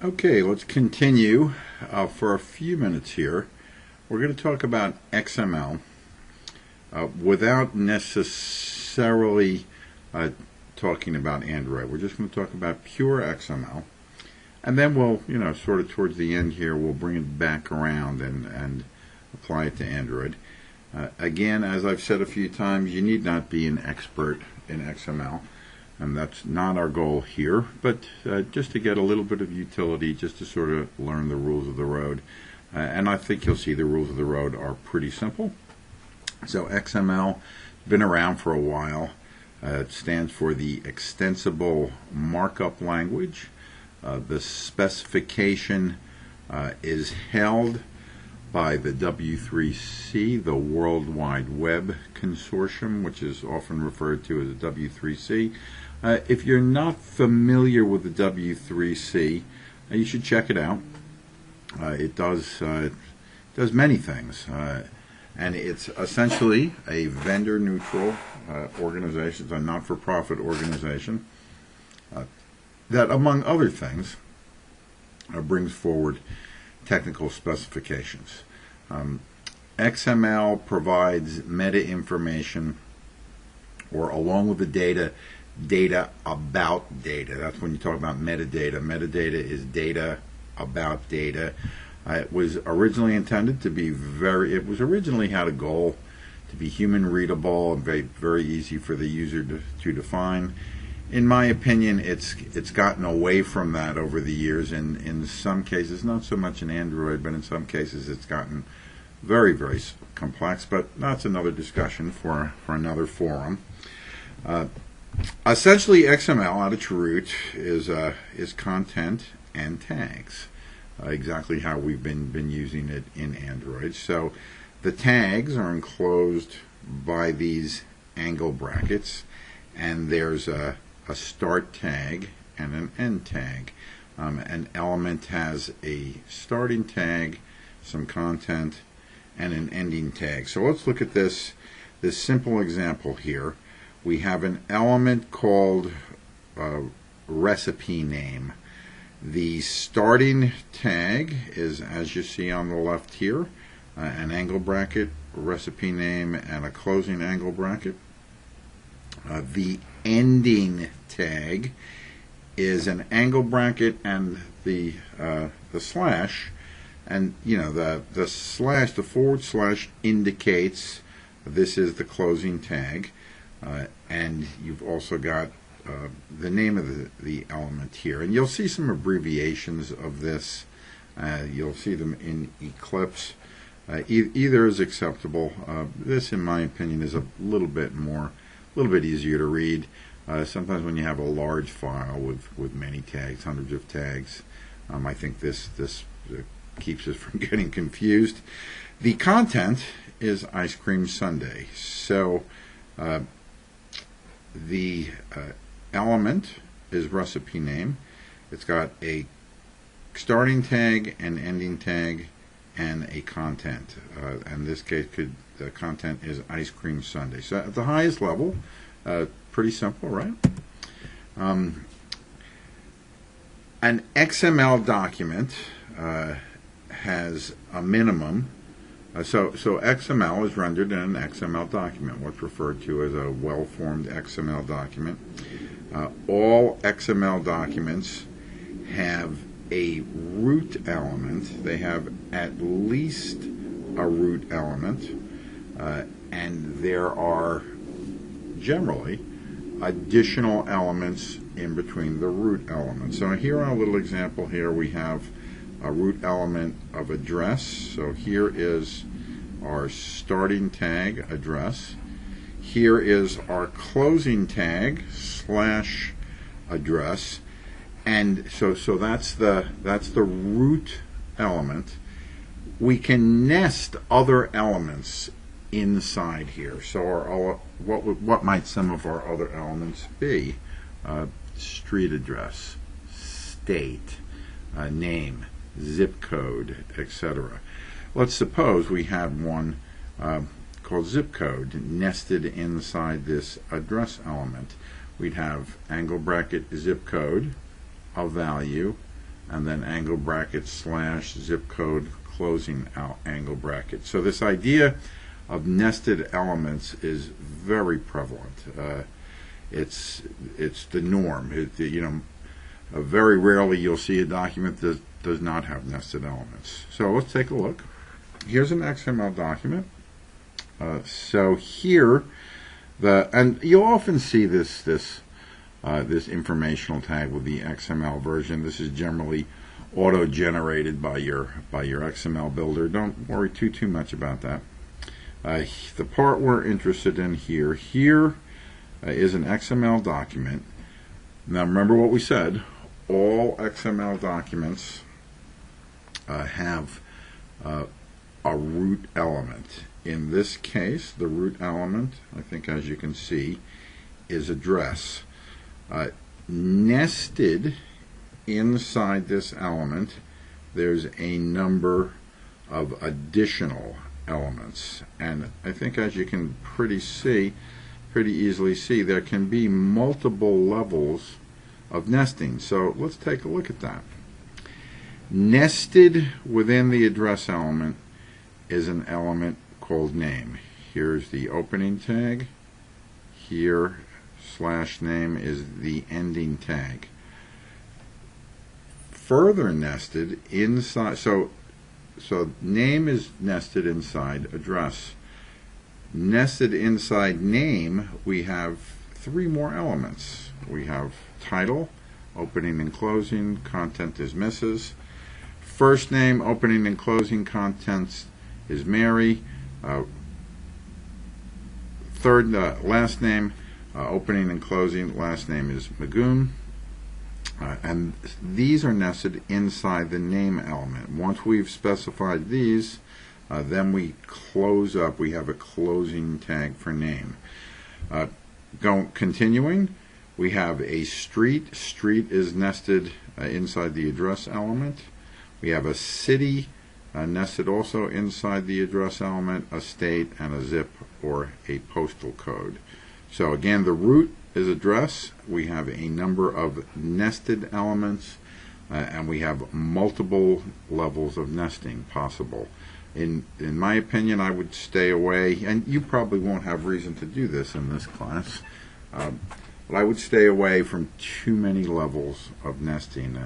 Okay, let's continue for a few minutes here. We're going to talk about XML without necessarily talking about Android. We're just going to talk about pure XML. And then we'll, sort of towards the end here, we'll bring it back around and apply it to Android. Again, as I've said a few times, you need not be an expert in XML. And that's not our goal here, but just to get a little bit of utility, just to sort of learn the rules of the road. And I think you'll see the rules of the road are pretty simple. So XML, been around for a while. It stands for the Extensible Markup Language. The specification is held by the W3C, the World Wide Web Consortium, which is often referred to as the W3C. If you're not familiar with the W3C, you should check it out. It does many things, and it's essentially a vendor-neutral organization. It's a not-for-profit organization that, among other things, brings forward technical specifications. XML provides meta information, or along with the data about data. That's when you talk about metadata. Metadata is data about data. It was originally intended to be it was originally had a goal to be human readable and very easy for the user to define. In my opinion, it's gotten away from that over the years, and in some cases, not so much in Android, but in some cases it's gotten very complex, but that's another discussion for another forum. Essentially, XML at its root is content and tags, exactly how we've been using it in Android. So the tags are enclosed by these angle brackets, and there's a start tag and an end tag. An element has a starting tag, some content, and an ending tag. So let's look at this simple example here. We have an element called recipe name. The starting tag is, as you see on the left here, an angle bracket, recipe name, and a closing angle bracket. The ending tag is an angle bracket and the slash, and the slash, the forward slash, indicates this is the closing tag. And you've also got the name of the element here. And you'll see some abbreviations of this. You'll see them in Eclipse. Either is acceptable. This, in my opinion, is a little bit easier to read. Sometimes when you have a large file with many tags, hundreds of tags, I think this keeps us from getting confused. The content is ice cream sundae. So the element is recipe name. It's got a starting tag, an ending tag, and a content. In this case, the content is ice cream sundae. So at the highest level, pretty simple, right? An XML document has a minimum. So XML is rendered in an XML document, what's referred to as a well-formed XML document. All XML documents have a root element. They have at least a root element, and there are generally additional elements in between the root elements. So here on a little example here, we have a root element of address. So here is our starting tag, address. Here is our closing tag, slash address. And so that's the root element. We can nest other elements inside here. So what might some of our other elements be? Street address, state, name, zip code, etc. Let's suppose we have one called zip code nested inside this address element. We'd have angle bracket zip code, a value, and then angle bracket slash zip code closing angle bracket. So this idea of nested elements is very prevalent. It's the norm. Very rarely you'll see a document that does not have nested elements. So let's take a look. Here's an XML document. So here, and you'll often see this informational tag with the XML version. This is generally auto-generated by your XML builder. Don't worry too much about that. The part we're interested in here is an XML document. Now remember what we said. All XML documents have a root element. In this case, the root element, I think as you can see, is address. Nested inside this element, there's a number of additional elements. And I think as you can pretty easily see, there can be multiple levels of nesting. So let's take a look at that. Nested within the address element is an element called name. Here's the opening tag. Here /name is the ending tag. Further nested inside, so name is nested inside address. Nested inside name, we have 3 more elements. We have title, opening and closing, content is Mrs. First name, opening and closing, contents is Mary. Last name, opening and closing, last name is Magoon. And these are nested inside the name element. Once we've specified these, then we close up. We have a closing tag for name. Continuing, we have a street. Street is nested inside the address element. We have a city nested also inside the address element, a state, and a zip or a postal code. So again, the root is address. We have a number of nested elements, and we have multiple levels of nesting possible. In my opinion, I would stay away, and you probably won't have reason to do this in this class, but I would stay away from too many levels of nesting.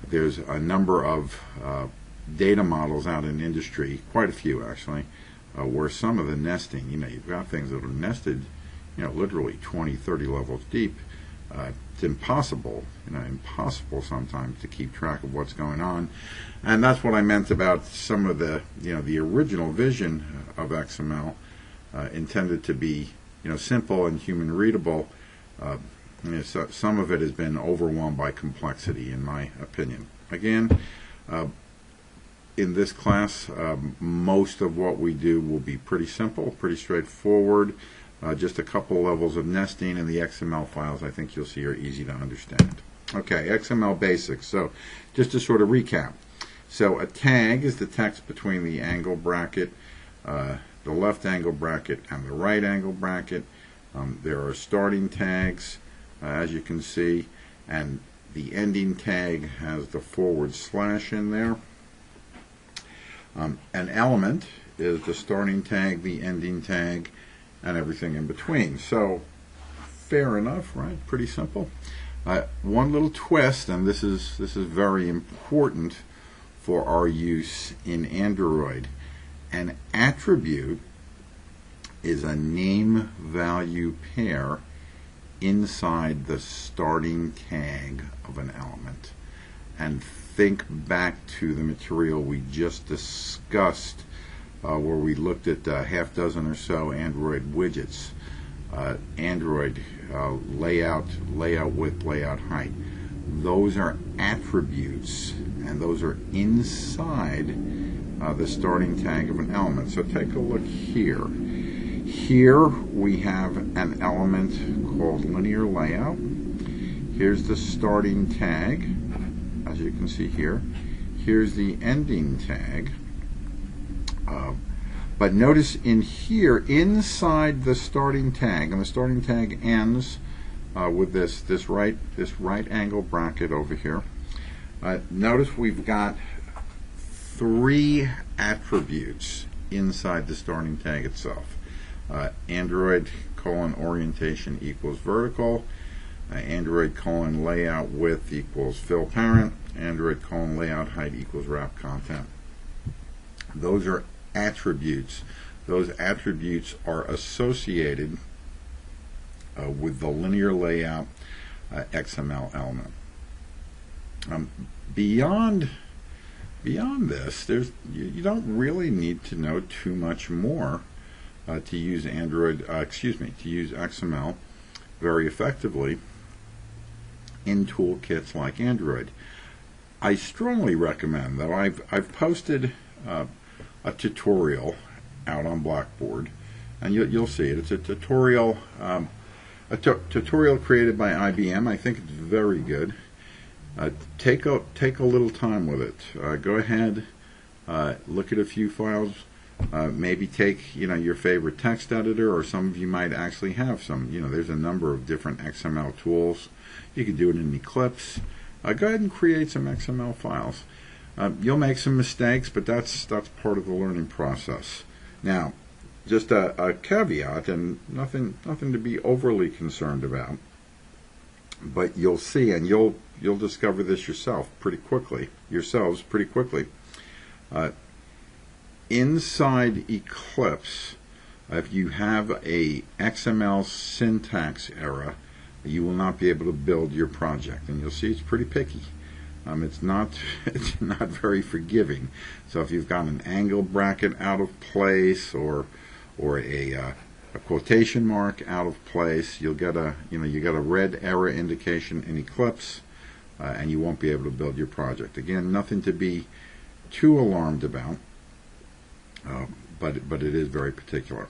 There's a number of data models out in industry, quite a few actually, where some of the nesting, you've got things that are nested, literally 20, 30 levels deep. It's impossible, impossible sometimes to keep track of what's going on. And that's what I meant about some of the, the original vision of XML intended to be, simple and human readable. So some of it has been overwhelmed by complexity, in my opinion. Again, in this class, most of what we do will be pretty simple, pretty straightforward. Just a couple levels of nesting, and the XML files I think you'll see are easy to understand. Okay, XML basics. So just to sort of recap. So a tag is the text between the angle bracket, the left angle bracket, and the right angle bracket. There are starting tags, as you can see, and the ending tag has the / in there. An element is the starting tag, the ending tag, and everything in between. So fair enough, right? Pretty simple. One little twist, and this is very important for our use in Android. An attribute is a name value pair inside the starting tag of an element. And think back to the material we just discussed where we looked at half dozen or so Android widgets. Android layout width, layout height. Those are attributes, and those are inside the starting tag of an element. So take a look here. Here we have an element called linear layout. Here's the starting tag, as you can see here. Here's the ending tag. But notice in here, inside the starting tag, and the starting tag ends with this right angle bracket over here. Notice we've got 3 attributes inside the starting tag itself. Android orientation equals vertical. Android layout width equals fill parent. Android layout height equals wrap content. Those are attributes. Those attributes are associated with the linear layout XML element. Beyond this, you don't really need to know too much more to use to use XML very effectively in toolkits like Android. I strongly recommend, though, I've posted a tutorial out on Blackboard, and you'll see it. It's a tutorial created by IBM. I think it's very good. Take a little time with it. Go ahead, look at a few files. Maybe take your favorite text editor, or some of you might actually have some. There's a number of different XML tools. You can do it in Eclipse. Go ahead and create some XML files. You'll make some mistakes, but that's part of the learning process. Now, just a caveat, and nothing to be overly concerned about. But you'll see, and you'll discover this yourselves pretty quickly. Inside Eclipse, if you have a XML syntax error, you will not be able to build your project, and you'll see it's pretty picky. It's not very forgiving. So if you've got an angle bracket out of place, or a quotation mark out of place, you'll get a red error indication in Eclipse, and you won't be able to build your project. Again, nothing to be too alarmed about, but it is very particular.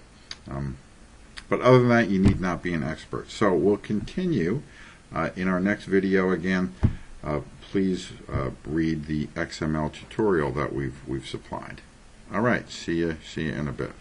But other than that, you need not be an expert. So we'll continue in our next video. Again, please read the XML tutorial that we've supplied. All right, see you in a bit.